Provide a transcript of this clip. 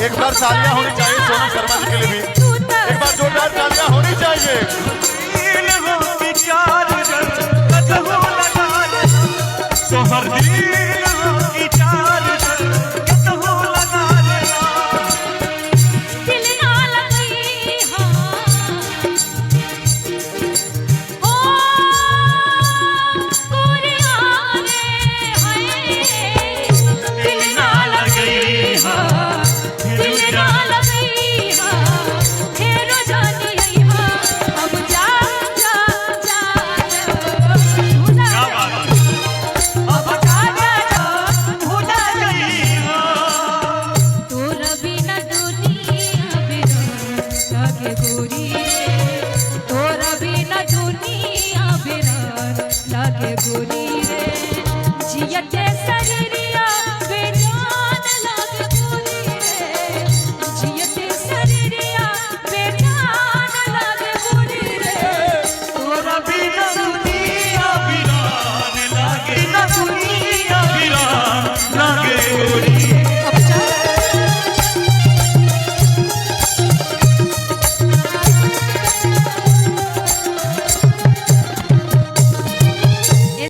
एक बार तालियां होनी चाहिए सोनम शर्मा जी के लिए भी, एक बार जोरदार तालियां होनी चाहिए। जियते शरीरिया